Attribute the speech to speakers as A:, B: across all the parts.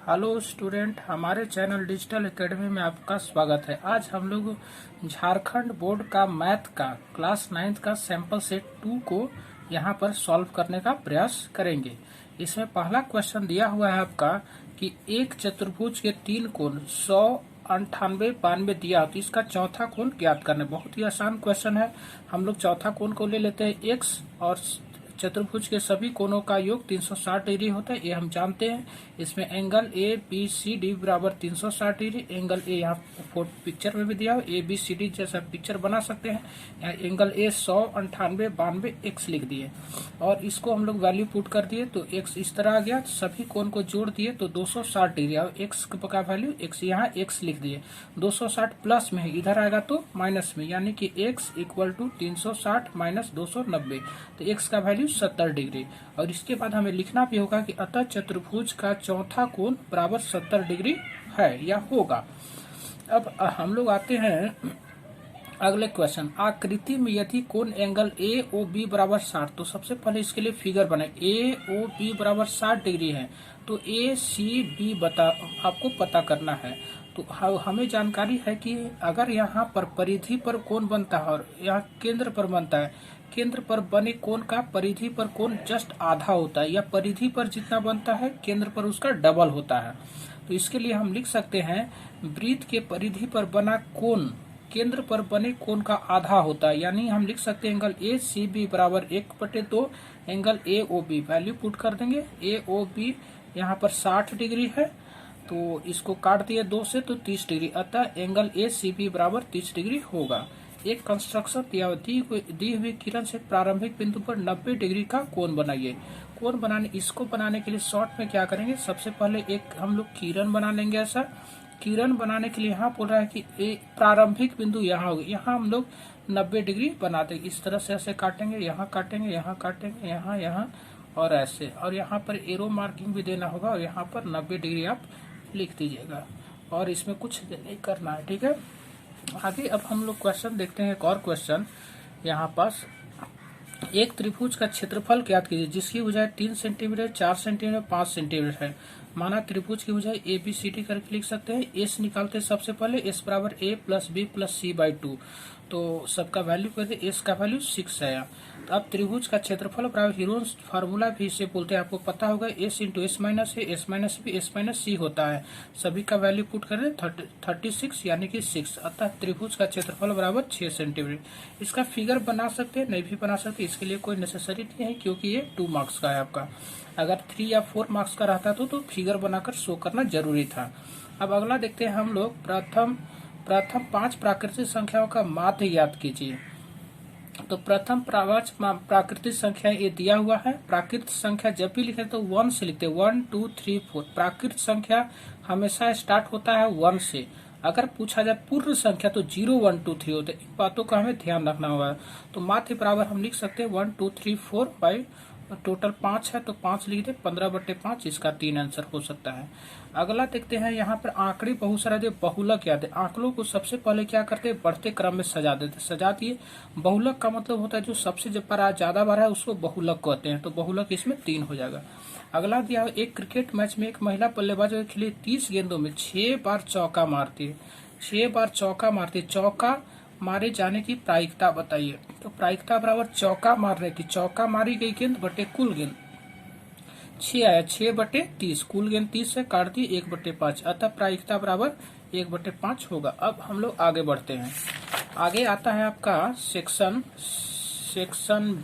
A: Hello student, हमारे channel digital academy में आपका स्वागत है। आज हम लोग झारखंड बोर्ड का मैथ का क्लास 9th का सैंपल सेट 2 को यहाँ पर सॉल्व करने का प्रयास करेंगे। इसमें पहला क्वेश्चन दिया हुआ है आपका कि एक चतुर्भुज के 3 कोण 100, 98, 92 दिया तो इसका चौथा कोण ज्ञात करना। बहुत ही आसान क्वेश्चन है। हम लोग चौथा कोण को ले लेते हैं x, और चतुर्भुज के सभी कोणों का योग 360 डिग्री होता है, ये हम जानते हैं। इसमें angle A B C D बराबर 360 डिग्री। एंगल ए यहाँ पिक्चर में भी दिया हो, ए बी सी डी जैसा पिक्चर बना सकते हैं। यहाँ एंगल ए 100, 98, 92 एक्स लिख दिए और इसको हम लोग वैल्यू पुट कर दिए तो एक्स इस तरह आ गया। सभी कोण को जोड़ दिए तो 260 डिग्री और एक्स का वैल्यू एक्स यहाँ एक्स लिख दिए। 260 प्लस में है, इधर आएगा तो माइनस में, यानी कि एक्स इक्वल टू 360 माइनस 290, तो एक्स का वैल्यू 70 डिग्री। और इसके बाद हमें लिखना भी होगा कि अतः चतुर्भुज का चौथा कोण बराबर 70 डिग्री है या होगा। अब हम लोग आते हैं अगले क्वेश्चन। आकृति में यदि कोण एंगल ए ओ बी बराबर 60, तो सबसे पहले इसके लिए फिगर बनाए। ए ओ बी बराबर 60 डिग्री है तो ए सी बी आपको पता करना है। तो हमें जानकारी है कि अगर यहाँ पर परिधि पर कोण बनता है और यहाँ केंद्र पर बनता है, केंद्र पर बने कोण का परिधि पर कोण जस्ट आधा होता है, या परिधि पर जितना बनता है केंद्र पर उसका डबल होता है। तो इसके लिए हम लिख सकते हैं वृत्त के परिधि पर बना कोण केंद्र पर बने कोण का आधा होता है, यानी हम लिख सकते हैं एंगल ए सी बी बराबर 1/2 angle A O B. Value put कर देंगे। ए ओ बी यहाँ पर 60 डिग्री है तो इसको काट दिए 2 से तो 30 डिग्री, अतः एंगल ए सी बी बराबर 30 डिग्री होगा। एक कंस्ट्रक्शन दिया दी हुई किरण से प्रारंभिक बिंदु पर 90 डिग्री का कोण बनाइए। कोण बनाने इसको बनाने के लिए शॉर्ट में क्या करेंगे, सबसे पहले एक हम लोग किरण बना लेंगे। ऐसा किरण बनाने के लिए यहाँ बोल रहा है कि प्रारंभिक बिंदु यहाँ होगा, यहाँ हम लोग 90 डिग्री बना देंगे। इस तरह से ऐसे काटेंगे, यहाँ काटेंगे, यहाँ काटेंगे, यहाँ और ऐसे, और यहाँ पर एरो मार्किंग भी देना होगा और यहाँ पर 90 डिग्री आप लिख दीजिएगा और इसमें कुछ नहीं करना है, ठीक है। आगे अब हम लोग क्वेश्चन देखते हैं। एक और क्वेश्चन यहाँ पास, एक त्रिभुज का क्षेत्रफल ज्ञात कीजिए जिसकी ऊंचाई 3 सेंटीमीटर, 4 सेंटीमीटर, 5 सेंटीमीटर है। माना त्रिभुज की ऊंचाई ए बी सी डी करके लिख सकते हैं। एस निकालते हैं सबसे पहले, एस बराबर A plus B plus C by 2, तो सबका वैल्यू कर दे। एस का वैल्यू 6 है। तो अब त्रिभुज का क्षेत्रफल बराबर हीरोन्स फार्मूला भी इसे बोलते हैं, आपको पता होगा। S into S minus A, S minus B, S minus C होता है। सभी का वैल्यू पुट कर दे 36 यानी कि 6, अतः त्रिभुज का क्षेत्रफल बराबर 6 सेंटीमीटर। इसका फिगर बना सकते हैं, नहीं भी बना सकते, इसके लिए कोई नेसेसरी नहीं है क्योंकि ये 2 मार्क्स का है आपका। अगर 3 या 4 मार्क्स का रहता तो फिगर बनाकर शो करना जरूरी था। अब अगला देखते हैं हम लोग। प्रथम 5 प्राकृतिक संख्याओं का माध्य ज्ञात कीजिए। तो प्रथम 5 प्राकृतिक संख्या ये दिया हुआ है। प्राकृतिक संख्या जब भी लिखे तो 1 से लिखते हैं, 1 2 3 4। प्राकृतिक संख्या हमेशा स्टार्ट होता है 1 से। अगर पूछा जाए पूर्ण संख्या तो 0 1 2 3 होते हैं। इन बातों का हमें ध्यान रखना होगा। तो माध्य बराबर हम लिख सकते हैं 1 2 3 4 बाई टोटल 5 है तो 5 लिख दे, 15/5 इसका 3 आंसर हो सकता है। अगला देखते हैं यहाँ पर आंकड़े बहुत सारा दे, बहुलक याद है। आंकड़ों को सबसे पहले क्या करते हैं, बढ़ते क्रम में सजा देते, सजा दिए। बहुलक का मतलब होता है जो सबसे ज्यादा बार है उसको बहुलक कहते हैं, तो बहुलक इसमें 3 हो जाएगा। अगला दिया, एक क्रिकेट मैच में एक महिला बल्लेबाज खेली 30 गेंदों में 6 बार चौका मारती है। 6 बार चौका मारती है, चौका मारे जाने की प्रायिकता बताइए। तो प्रायिकता बराबर चौका मारने की, चौका मारी गई गेंद बटे कुल गेंद, 6 आया, 6/30, कुल गेंद 30 से काट दी 1/5, अतः प्रायिकता बराबर 1/5 होगा। अब हम लोग आगे बढ़ते हैं। आगे आता है आपका section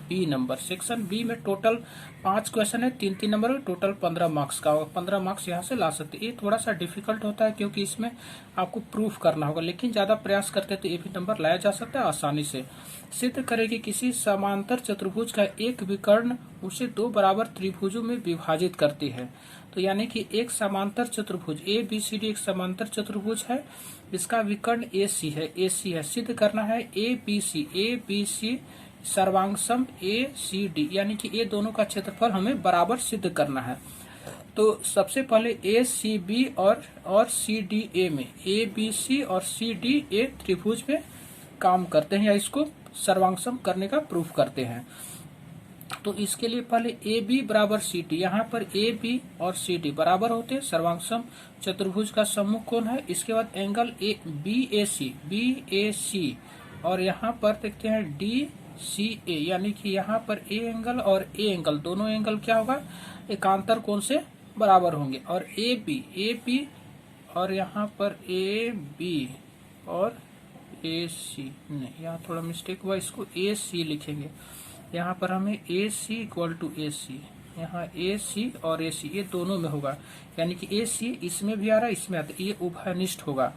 A: B number. Section B में टोटल 5 क्वेश्चन है, 3-3 नंबर में, टोटल 15 मार्क्स का होगा। 15 मार्क्स यहाँ से ला सकते हैं। ये थोड़ा सा डिफिकल्ट होता है क्योंकि इसमें आपको प्रूफ करना होगा, लेकिन ज्यादा प्रयास करते तो ये भी नंबर लाया जा सकता है आसानी से। सिद्ध करें कि किसी समांतर चतुर्भुज का एक विकर्ण उसे 2 बराबर त्रिभुजों में विभाजित करती है। तो यानी कि एक समांतर चतुर्भुज ए बी सी डी एक समांतर चतुर्भुज है, इसका विकर्ण ए सी है। सिद्ध करना है ए बी सी सर्वांगसम ए सी डी, यानी कि ये दोनों का क्षेत्रफल हमें बराबर सिद्ध करना है। तो सबसे पहले ए सी बी और सी डी ए में, ए बी सी और सी डी ए त्रिभुज में काम करते हैं या इसको सर्वांगसम करने का प्रूफ करते हैं। तो इसके लिए पहले ए बी बराबर सी टी, यहाँ पर ए बी और सी टी बराबर होते हैं। सर्वांग चतुर्भुज का सम्मुख कोण है। इसके बाद एंगल ए बी ए सी और यहाँ पर देखते हैं डी सी ए, यानी कि यहाँ पर ए एंगल और ए एंगल दोनों एंगल क्या होगा, एकांतर कोण से बराबर होंगे। और ए बी और यहाँ पर ए बी और ए सी, नहीं यहाँ थोड़ा मिस्टेक हुआ, इसको ए सी लिखेंगे। यहाँ पर हमें ए सी इक्वल टू ए सी, यहाँ ए सी और ए सी ये दोनों में होगा, यानी कि ए सी इसमें भी आ रहा है इसमें आता है, ये उभयनिष्ठ होगा।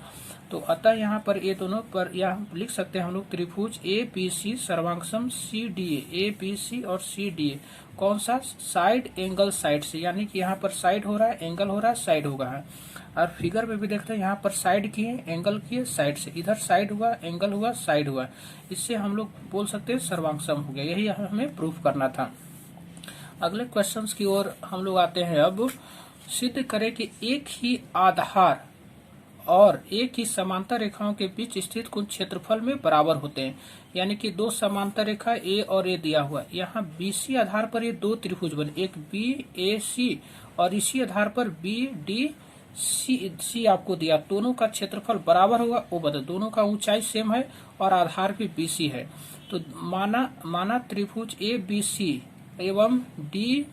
A: तो अतः यहाँ पर ये दोनों पर यहाँ लिख सकते हैं हम लोग त्रिभुज ए बी सी सर्वांगसम C D A B C और सी डी ए, कौन सा, साइड एंगल साइड से, यानी कि यहाँ पर साइड हो रहा है, एंगल हो रहा है, साइड होगा है। और फिगर में भी देखते हैं यहाँ पर साइड किए, एंगल किए, साइड से, इधर साइड हुआ, एंगल हुआ, साइड हुआ, इससे हम लोग बोल सकते हैं सर्वांगसम हो गया। यही हमें प्रूफ करना था। अगले क्वेश्चंस की ओर हम लोग आते हैं। अब सिद्ध करें कि एक ही आधार और एक ही समांतर रेखाओं के बीच स्थित कुल क्षेत्रफल में बराबर होते हैं। यानी कि दो समांतर रेखा ए और ए दिया हुआ, यहाँ बीसी आधार पर ये दो त्रिभुज बने, एक बी ए सी और इसी आधार पर बी डी सी आपको दिया, दोनों का क्षेत्रफल बराबर होगा, वो बता, दोनों का ऊंचाई सेम है और आधार भी बीसी है। तो माना त्रिभुज ए बी सी एवं डी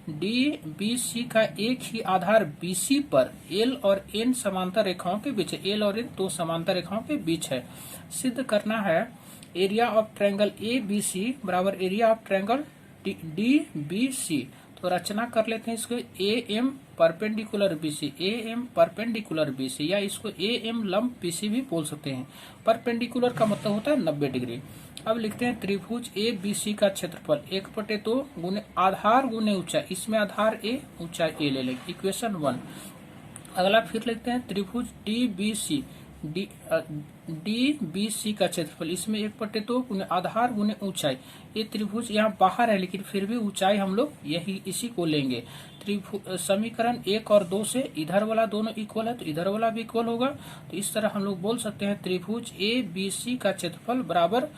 A: बी सी का एक ही आधार बीसी पर एल और एन समांतर रेखाओं के बीच है, एल और एन दो समांतर रेखाओं के बीच है। सिद्ध करना है area of triangle A B C बराबर area of triangle D B C. तो रचना कर लेते हैं इसको, A M perpendicular BC, A M perpendicular BC, या इसको ए एम लंब बीसी भी बोल सकते हैं। परपेंडिकुलर का मतलब होता है 90 डिग्री। अब लिखते हैं त्रिभुज ए बी सी का क्षेत्रफल 1/2 गुने आधार गुने ऊंचाई, इसमें आधार ए ऊंचाई ए ले लेंगे, इक्वेशन 1। अगला फिर लिखते हैं त्रिभुज डी बी सी का क्षेत्रफल, इसमें 1/2 गुने आधार गुने ऊंचाई, ये त्रिभुज यहाँ बाहर है लेकिन फिर भी ऊंचाई हम लोग यही इसी को लेंगे। त्रिभुज समीकरण 1 और 2 से इधर वाला दोनों इक्वल है तो इधर वाला भी इक्वल होगा। तो इस तरह हम लोग बोल सकते हैं त्रिभुज ए बी सी का क्षेत्रफल बराबर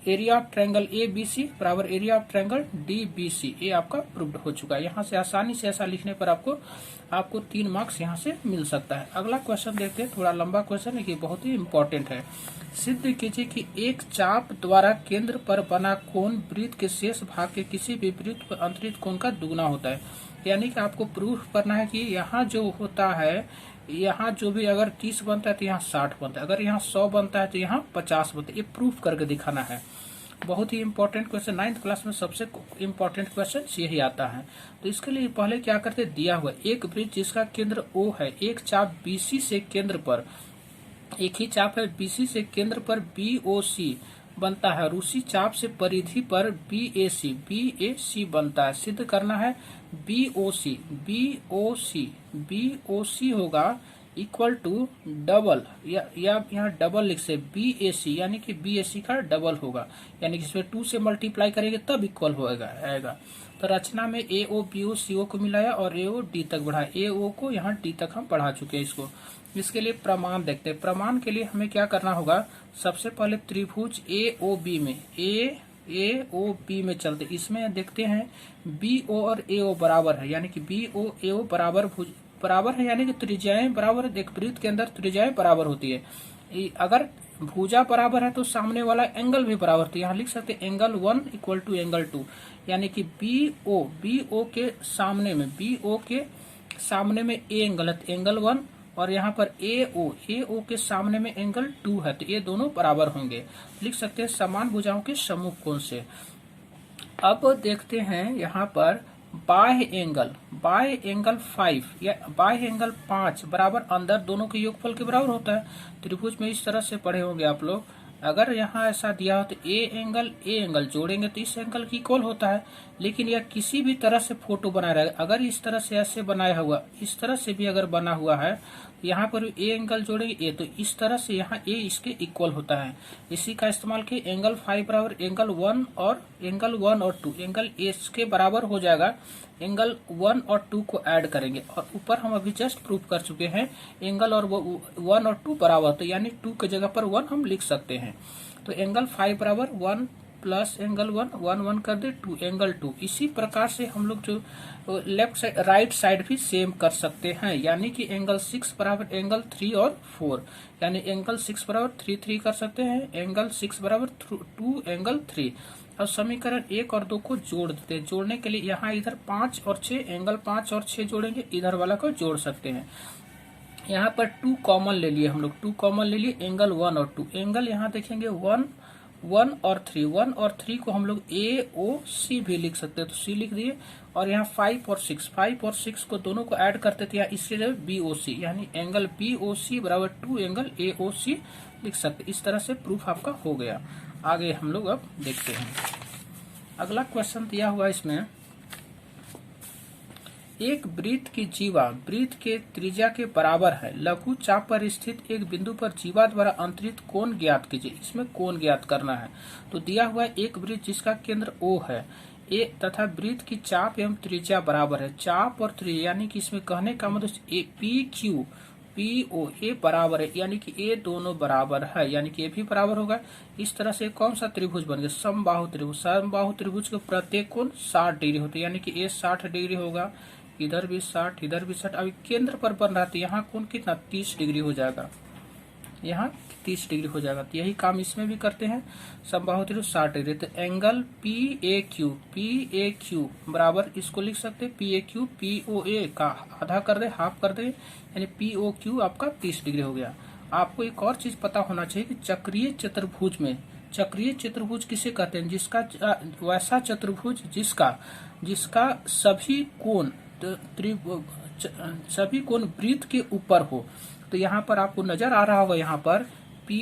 A: area of triangle A B C बराबर area of triangle D B C. ये आपका प्रूव्ड हो चुका है। यहाँ से आसानी से ऐसा लिखने पर आपको 3 मार्क्स यहाँ से मिल सकता है। अगला क्वेश्चन देखते हैं, थोड़ा लंबा क्वेश्चन है, ये बहुत ही इंपॉर्टेंट है। सिद्ध कीजिए कि एक चाप द्वारा केंद्र पर बना कोण वृत्त के शेष भाग के किसी भी वृत्त पर अंतरित कोण का दुगुना होता है। यानी कि आपको प्रूफ करना है कि यहाँ जो होता है, यहाँ जो भी अगर 30 बनता है तो यहाँ 60 बनता है, अगर यहाँ 100 बनता है तो यहाँ 50 बनता है। ये प्रूफ करके दिखाना है। बहुत ही इंपॉर्टेंट क्वेश्चन, 9th क्लास में सबसे इंपॉर्टेंट क्वेश्चन यही आता है। तो इसके लिए पहले क्या करते, दिया हुआ एक वृत्त जिसका केंद्र O है, एक चाप BC से केंद्र पर, एक ही चाप है BC से केंद्र पर BOC बनता है और उसी चाप से परिधि पर BAC बनता है। सिद्ध करना है BOC होगा इक्वल टू डबल, या यहाँ डबल लिख से BAC, यानी कि BAC का डबल होगा, यानी कि इसमें 2 से मल्टीप्लाई करेंगे तब इक्वल होगा आएगा। तो रचना में AO BO CO को मिलाया और AO D तक बढ़ाया, AO को यहाँ D तक हम बढ़ा चुके हैं इसको। इसके लिए प्रमाण देखते हैं। प्रमाण के लिए हमें क्या करना होगा, सबसे पहले त्रिभुज AOB में चलते, इसमें देखते हैं BO और AO बराबर है, यानी कि BO AO बराबर है, यानी कि त्रिज्याएं बराबर है। देख, वृत्त के अंदर त्रिज्याएं बराबर होती है। अगर भुजा बराबर है तो सामने वाला एंगल भी बराबर, तो यहाँ लिख सकते हैं एंगल 1 इक्वल टू एंगल 2, यानी कि BO के सामने में A एंगल है तो एंगल 1, और यहाँ पर AO के सामने में एंगल 2 है तो ये दोनों बराबर होंगे। लिख सकते हैं समान भुजाओं के सम्मुख कोण से। अब देखते हैं यहाँ पर बाह्य एंगल 5 या बाह्य एंगल 5 बराबर अंदर दोनों के योगफल के बराबर होता है। त्रिभुज में इस तरह से पढ़े होंगे आप लोग। अगर यहाँ ऐसा दिया हो तो ए एंगल जोड़ेंगे तो इस एंगल की इक्वल होता है, लेकिन यह किसी भी तरह से फोटो बना रहेगा। अगर इस तरह से ऐसे बनाया हुआ, इस तरह से भी अगर बना हुआ है, यहाँ पर ए एंगल जोड़ेंगे ए, तो इस तरह से यहाँ ए इसके इक्वल होता है। इसी का इस्तेमाल के एंगल 5 बराबर एंगल 1 और 2 एंगल ए के बराबर हो जाएगा। एंगल 1 और 2 को ऐड करेंगे और ऊपर हम अभी जस्ट प्रूफ कर चुके हैं एंगल और 1 और 2 बराबर, तो यानी 2 के जगह पर 1 हम लिख सकते हैं। तो एंगल 5 बराबर 1 प्लस एंगल 1 1 1 कर दे 2 एंगल 2। इसी प्रकार से हम लोग जो लेफ्ट साइड राइट साइड भी सेम कर सकते हैं, यानी कि एंगल 6 बराबर एंगल 3 और 4, यानी एंगल 6 बराबर 3 3 कर सकते हैं, एंगल 6 बराबर 2 एंगल 3। अब समीकरण 1 और 2 को जोड़ देते हैं। जोड़ने के लिए यहाँ इधर 5 और 6 एंगल 5 और 6 जोड़ेंगे, इधर वाला को जोड़ सकते हैं। यहाँ पर 2 कॉमन ले लिए हम लोग, 2 कॉमन ले लिए, एंगल 1 और 2, एंगल यहाँ देखेंगे 1 1 और 3, 1 और 3 को हम लोग ए ओ सी भी लिख सकते हैं, तो सी लिख दिए। और यहाँ 5 और 6, 5 और 6 को दोनों को ऐड करते थे, इससे जो बी ओ सी, यानी एंगल बी ओ सी बराबर 2 एंगल ए ओ सी लिख सकते। इस तरह से प्रूफ आपका हो गया। आगे हम लोग अब देखते हैं। अगला क्वेश्चन दिया हुआ इसमें, एक वृत्त की जीवा वृत्त के त्रिज्या के बराबर है, लघु चाप पर स्थित एक बिंदु पर जीवा द्वारा अंतरित कोण ज्ञात कीजिए। इसमें कोण ज्ञात करना है। तो दिया हुआ है एक वृत्त जिसका केंद्र O है, ए तथा वृत्त की चाप एवं त्रिज्या बराबर है। चाप और त्रिज्या यानी कि इसमें कहने का मतलब A P Q P O A बराबर है, यानी कि ए दोनों बराबर है, यानी कि ए भी बराबर होगा। इस तरह से कौन सा त्रिभुज बन गया? समबाहु त्रिभुज। समबाहु त्रिभुज के प्रत्येक कोण 60 डिग्री होते हैं, यानी कि ए 60 डिग्री होगा, इधर भी 60, इधर भी 60। अभी केंद्र पर बन रहा था, यहाँ कोण कितना 30 डिग्री हो जाएगा, यहाँ 30 डिग्री हो जाएगा। तो यही काम इसमें भी करते हैं। समबाहु त्रिभुज 60 डिग्री, तो एंगल पी ए क्यू बराबर इसको लिख सकते हैं, P A Q P O A का आधा कर दे, हाफ कर दे, यानी पी ओ क्यू आपका 30 डिग्री हो गया। आपको एक और चीज पता होना चाहिए कि चक्रीय चतुर्भुज में, चक्रीय चतुर्भुज किसे कहते हैं? जिसका वैसा चतुर्भुज जिसका सभी कोण सभी कोण वृत्त के ऊपर हो। तो यहाँ पर आपको नजर आ रहा होगा, यहाँ पर P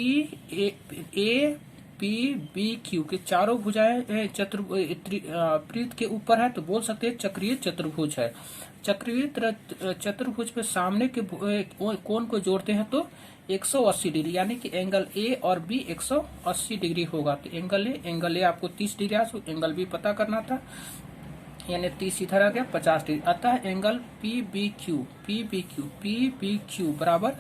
A: A P B Q के चारों भुजाएं वृत्त के ऊपर है, तो बोल सकते हैं चक्रीय चतुर्भुज है। चक्रीय चतुर्भुज पे सामने के कोण को जोड़ते हैं तो 180 डिग्री, यानी कि एंगल ए और बी 180 डिग्री होगा। तो एंगल ए आपको 30 डिग्री आ, एंगल बी पता करना था, यानी 30 इधर आ गया 50 डिग्री। अतः एंगल पी बी क्यू बराबर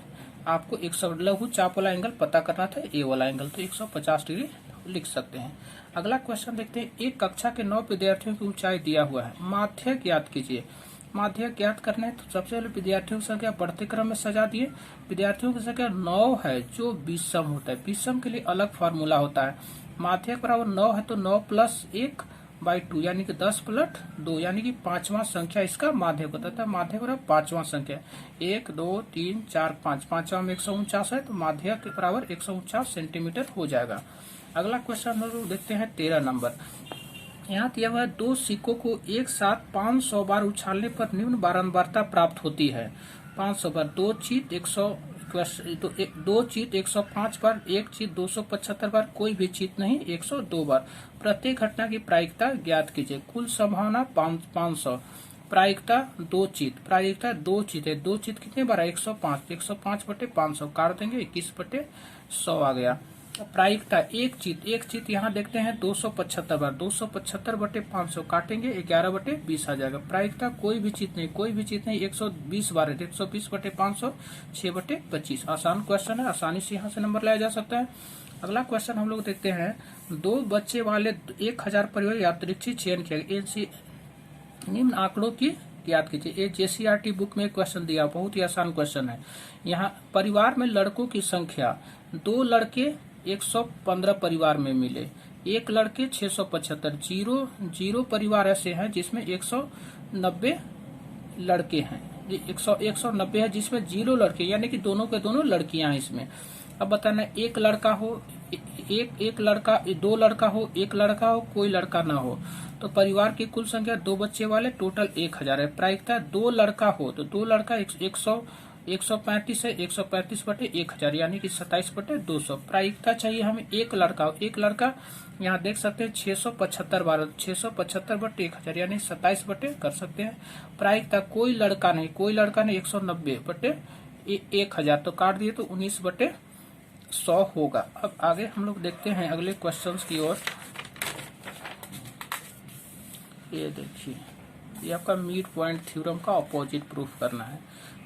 A: आपको 100 लघु चाप वाला एंगल पता करना था, ए वाला एंगल, तो 150 डिग्री लिख सकते हैं। अगला क्वेश्चन देखते हैं। एक कक्षा के 9 विद्यार्थियों की ऊंचाई दिया हुआ है, माध्य ज्ञात कीजिए। माध्य ज्ञात करना है तो सबसे पहले विद्यार्थियों की संख्या बढ़ते क्रम में सजा दिए। विद्यार्थियों की संख्या 9 है जो विषम होता है, विषम के लिए अलग फार्मूला होता है। माध्य बराबर 9 है तो 9 प्लस 1 बाई 2, यानी कि 10 प्लस 2, यानी कि 5वां संख्या इसका माध्य बताता है। माध्य बराबर 5वां संख्या, 1 2 3 4 5, 5वां में 149 है, तो माध्य के बराबर 149 सेंटीमीटर हो जाएगा। अगला क्वेश्चन हम लोग देखते हैं 13 नंबर। यहाँ दिया हुआ है 2 सिक्कों को एक साथ 500 बार उछालने पर निम्न बारंबारता प्राप्त होती है। 500 बार, 2 चीट 105 बार, 1 चीट 275 बार, कोई भी चीट नहीं 102 बार। प्रत्येक घटना की प्रायिकता ज्ञात कीजिए। कुल संभावना 500, प्रायिकता 2 चीट, प्रायिकता 2 चीट है, 2 चीट कितने बार? 105, 105 बटे 500 काट देंगे, 21 बटे 100 आ गया। प्रायिकता एक चीत यहाँ देखते हैं 275 बार, 275 बटे 500 काटेंगे, 11 बटे 20 आ जाएगा। प्रायिकता कोई भी चीत नहीं 120 बार है, 120 बटे 500 6 बटे 25। आसान क्वेश्चन है, आसानी से यहाँ से नंबर लाया जा सकता है। अगला क्वेश्चन हम लोग देखते हैं। 2 बच्चे वाले 1000 परिवार यादृच्छिक चयन किया, निम्न आंकड़ों की याद कीजिए। ये JCRT बुक में क्वेश्चन दिया, बहुत ही आसान क्वेश्चन है। यहाँ परिवार में लड़कों की संख्या, 2 लड़के 115 परिवार में मिले, 1 लड़के 675, जीरो परिवार ऐसे हैं जिसमें 190 लड़के हैं, 190 है जिसमें 0 लड़के, यानी कि दोनों के दोनों लड़कियां हैं इसमें। अब बताना, एक लड़का हो, एक लड़का, 2 लड़का हो, 1 लड़का हो, कोई लड़का ना हो, तो परिवार की कुल संख्या 2 बच्चे वाले टोटल 1000 है। प्रायिकता 2 लड़का हो तो 2 लड़का 135 है, 135 बटे 1000, यानी कि 27 बटे 200। प्रायिकता चाहिए हमें 1 लड़का हो, 1 लड़का यहाँ देख सकते हैं 675 बार, 675 बटे 1000, यानी 27 बटे कर सकते हैं। प्रायिकता कोई लड़का नहीं 190 बटे 1000, तो काट दिए तो 19 बटे 100 होगा। अब आगे हम लोग देखते हैं अगले क्वेश्चंस की ओर। ये देखिए ये आपका मिड पॉइंट थ्योरम का अपोजिट प्रूफ करना है।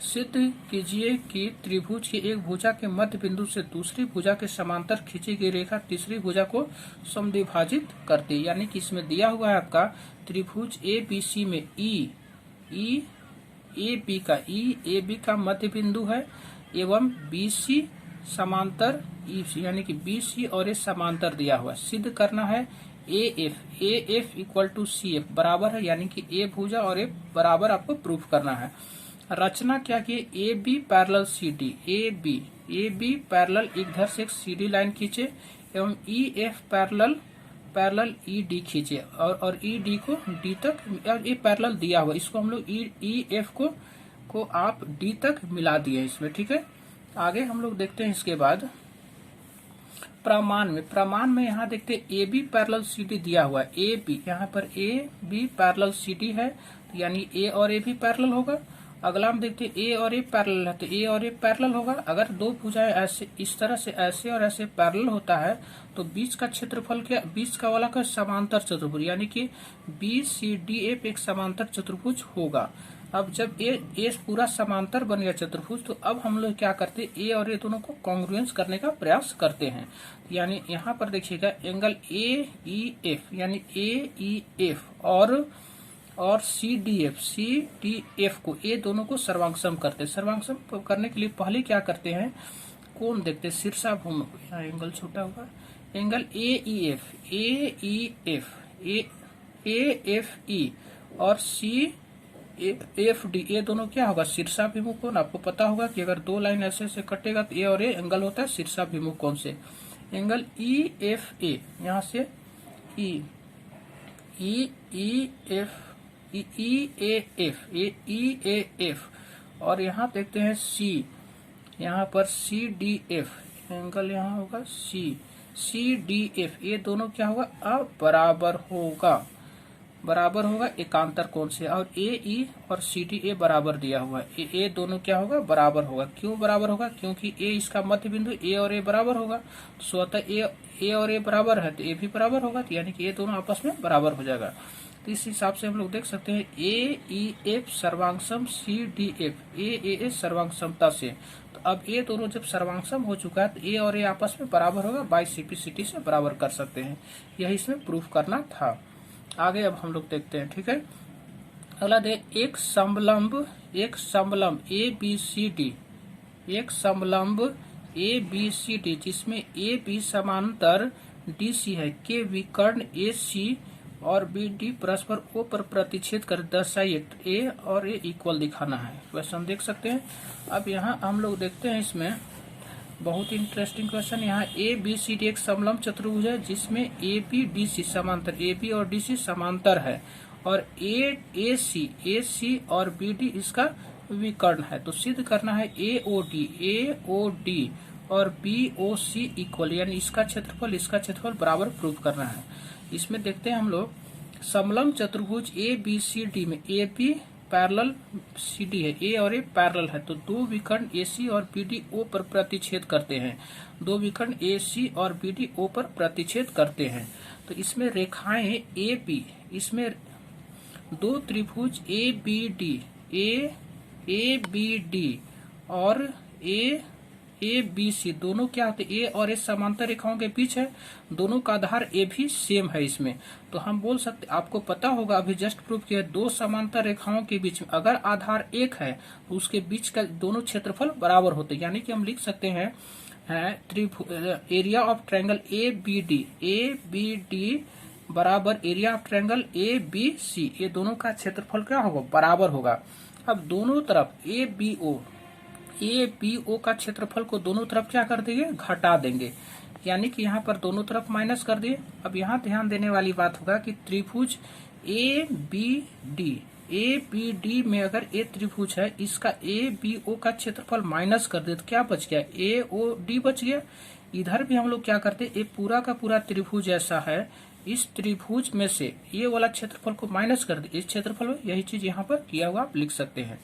A: सिद्ध कीजिए कि त्रिभुज की एक भुजा के मध्य बिंदु से दूसरी भुजा के समांतर खींची गई रेखा तीसरी भुजा को समद्विभाजित करती है। यानी कि इसमें दिया हुआ है आपका त्रिभुज ABC में ए बी का मध्य बिंदु है एवं BC समांतर EC, यानी कि BC और ए समांतर दिया हुआ है। सिद्ध करना है AF इक्वल टू CF बराबर है, यानी कि ए भुजा और ए बराबर आपको प्रूफ करना है। रचना क्या की AB parallel CD, AB parallel इधर से एक CD लाइन खींचे एवं EF पैरेलल ED खींचे और ED को D तक, ये पैरेलल दिया हुआ, इसको हम लोग EF को आप D तक मिला दिए इसमें, ठीक है। आगे हम लोग देखते हैं इसके बाद प्रमाण में यहाँ देखते हैं AB पैरेलल CD दिया हुआ है। AB यहाँ पर AB पैरेलल CD है, यानी A और A भी पैरेलल होगा। अगला हम देखते हैं A और A पैरेलल है, तो A और A पैरेलल होगा। अगर दो भुजाएं ऐसे इस तरह से ऐसे और ऐसे पैरेलल होता है तो बीच का क्षेत्रफल क्या, बीच का वाला का समांतर चतुर्भुज, यानी कि BCDF एक समांतर चतुर्भुज होगा। अब जब ए पूरा समांतर बन गया चतुर्भुज, तो अब हम लोग क्या करते हैं, ए और ए दोनों को कॉन्ग्रुएंस करने का प्रयास करते हैं। यानी यहाँ पर देखिएगा एंगल AEF, यानी AEF और CDF को, ये दोनों को सर्वांगसम करते हैं। सर्वांगसम करने के लिए पहले क्या करते हैं, कोण देखते हैं, शीर्षाभूमि को, यहाँ एंगल छोटा होगा, एंगल AFE और CFD, ये दोनों क्या होगा, शीर्षाभिमुख कोण। आपको पता होगा कि अगर दो लाइन ऐसे से कटेगा तो ए और ए एंगल होता है शीर्षाभिमुख कोण से। एंगल EFA, यहाँ से EAF और यहाँ देखते हैं C, यहाँ पर CDF, एंगल यहाँ होगा CDF, ये दोनों क्या होगा, अब बराबर होगा एकांतर कोण से। और AE और CDA बराबर दिया हुआ है, ए दोनों क्या होगा, बराबर होगा। क्यों बराबर होगा, क्योंकि A इसका मध्य बिंदु, A और A बराबर होगा, स्वतः A और A बराबर है तो A भी बराबर होगा, तो यानी कि ये दोनों आपस में बराबर हो जाएगा। तो इस हिसाब से हम लोग देख सकते हैं AEF सर्वांगसम CDF AAA सर्वांगसमता से। तो अब ये दोनों जब सर्वांगसम हो चुका है तो A और A आपस में बराबर होगा, बाई CP/CT से बराबर कर सकते हैं। यही इसमें प्रूफ करना था। आगे अब हम लोग देखते हैं, ठीक है। अगला दे एक समलंब ABCD जिसमें AB समांतर DC है के विकर्ण AC और BD परस्पर O पर प्रतिच्छेद कर दर्शाइए। A और A इक्वल दिखाना है। क्वेश्चन देख सकते हैं। अब यहाँ हम लोग देखते हैं, इसमें बहुत इंटरेस्टिंग क्वेश्चन। यहाँ ABCD एक समलंब चतुर्भुज है जिसमें ABDC समांतर, AB और DC समांतर है और AC और BD इसका विकर्ण है। तो सिद्ध करना है AOD और BOC इक्वल, यानी इसका क्षेत्रफल बराबर प्रूव करना है। इसमें देखते हैं हम लोग समलंब चतुर्भुज ABCD में AB पैरेलल CD है, A और A पैरेलल है, तो दो विकर्ण AC और BD O पर प्रतिच्छेद करते हैं। दो विकर्ण AC और BD O पर प्रतिच्छेद करते हैं। तो इसमें रेखाएं AB, इसमें दो त्रिभुज ABD और ABC दोनों क्या होते हैं, A और A समांतर रेखाओं के बीच है, दोनों का आधार A भी सेम है इसमें। तो हम बोल सकते, आपको पता होगा अभी जस्ट प्रूफ किया, दो समांतर रेखाओं के बीच में अगर आधार एक है तो उसके बीच का दोनों क्षेत्रफल बराबर होते हैं। यानी कि हम लिख सकते हैं एरिया ऑफ ट्रायंगल ABD बराबर एरिया ऑफ ट्रायंगल ABC, ये दोनों का क्षेत्रफल क्या होगा, बराबर होगा। अब दोनों तरफ ABO का क्षेत्रफल को दोनों तरफ क्या कर देंगे, घटा देंगे, यानी कि यहाँ पर दोनों तरफ माइनस कर दिए। अब यहाँ ध्यान देने वाली बात होगा कि त्रिभुज ABD में अगर A त्रिभुज है, इसका ABO का क्षेत्रफल माइनस कर दे तो क्या बच गया, AOD बच गया। इधर भी हम लोग क्या करते, ये पूरा का पूरा त्रिभुज ऐसा है, इस त्रिभुज में से ये वाला क्षेत्रफल को माइनस कर दे, इस क्षेत्रफल में, यही चीज यहाँ पर किया हुआ आप लिख सकते हैं।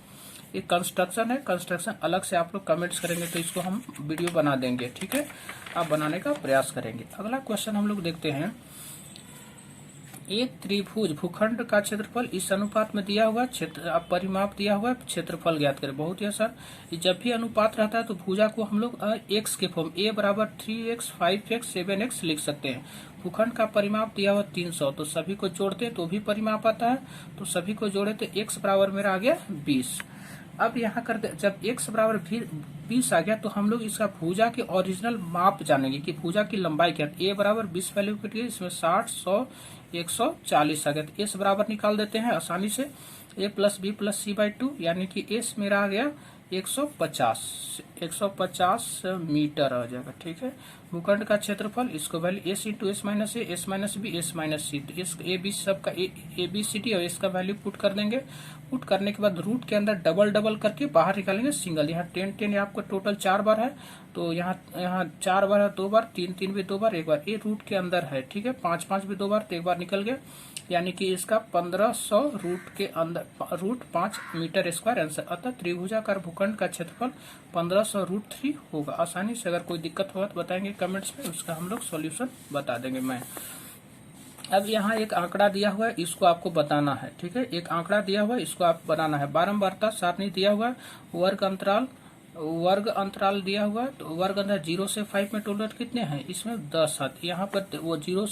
A: एक कंस्ट्रक्शन है, कंस्ट्रक्शन अलग से आप लोग कमेंट्स करेंगे तो इसको हम वीडियो बना देंगे, ठीक है, आप बनाने का प्रयास करेंगे। अगला क्वेश्चन हम लोग देखते हैं, एक त्रिभुज भूखंड का क्षेत्रफल इस अनुपात में दिया हुआ क्षेत्र परिमाप दिया हुआ है, क्षेत्रफल ज्ञात करें। बहुत ही आसान। जब भी अनुपात रहता है तो भुजा को हम लोग एक्स के फॉर्म a बराबर 3x 5x 7x लिख सकते हैं। भूखंड का परिमाप दिया हुआ 300, तो सभी को जोड़ते तो भी परिमाप आता है, तो सभी को जोड़े तो x बराबर मेरा आ गया 20। अब यहाँ कर दे, जब x बराबर 20 आ गया तो हम लोग इसका भुजा के ओरिजिनल माप जानेंगे कि भुजा की लंबाई क्या है। a बराबर 20 वैल्यू के लिए इसमें 60 100 140 आ गया, तो s बराबर निकाल देते हैं आसानी से। a plus B plus C by 2 यानी कि s मेरा आ गया 150 मीटर आ जाएगा। ठीक है, भूखंड का क्षेत्रफल इसको value s into S minus A S minus B S minus C, तो इस ए बी सबका ए बी सी डी और इसका वैल्यू पुट कर देंगे। पुट करने के बाद रूट के अंदर डबल डबल करके बाहर निकालेंगे सिंगल। यहाँ 10 10 आपका टोटल 4 बार है, तो यहाँ 4 बार है 2 बार, 3 3 भी 2 बार, 1 बार। ये रूट के अंदर है। ठीक है, 5 5 भी 2 बार, तो 1 बार निकल गया, यानी कि इसका 1500 रूट के अंदर रूट 5 मीटर स्क्वायर आंसर। अतः त्रिभुजाकार भूखंड का क्षेत्रफल 1500 रूट 3 होगा। आसानी से अगर कोई दिक्कत होगा तो बताएंगे कमेंट्स में, उसका हम लोग सॉल्यूशन बता देंगे मैं। अब यहाँ एक आंकड़ा दिया हुआ है, इसको आपको बताना है। ठीक है, एक आंकड़ा दिया हुआ है, इसको आप बनाना है। बारंबारता सारणी दिया हुआ है, वर्ग अंतराल दिया हुआ है, तो वर्ग अंतराल 0 से 5 में टोटल कितने हैं, इसमें 10 है। यहाँ पर वो 0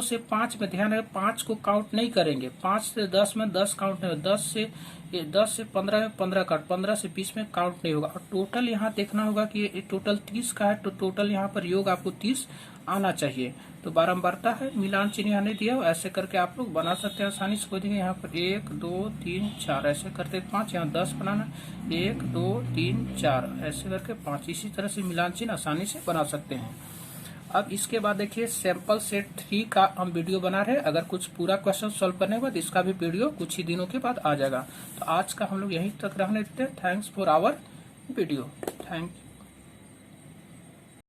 A: से 5 में ध्यान रखें, 5 को काउंट नहीं करेंगे। 5 से 10 में 10 काउंट नहीं, 10 से 15 में 15 काउंट, 15 से 20 में काउंट नहीं होगा। और टोटल यहाँ देखना होगा कि ये टोटल 30 का है, तो टोटल यहाँ पर योग आपको 30 आना चाहिए। तो बारंबारता है, मिलान चिन्ह यहाँ नहीं दिया, ऐसे करके आप लोग बना सकते हैं आसानी से। कोई देंगे यहाँ पर 1 2 3 4 ऐसे करते 5, यहाँ 10 बनाना, 1 2 3 4 ऐसे करके 5। इसी तरह से मिलान चिन्ह आसानी से बना सकते हैं। अब इसके बाद देखिए सैंपल सेट 3 का हम वीडियो बना रहे हैं। अगर कुछ पूरा क्वेश्चन सॉल्व करने के बाद इसका भी वीडियो कुछ ही दिनों के बाद आ जाएगा। तो आज का हम लोग यहीं तक रहने देते हैं। Thanks for our video. Thank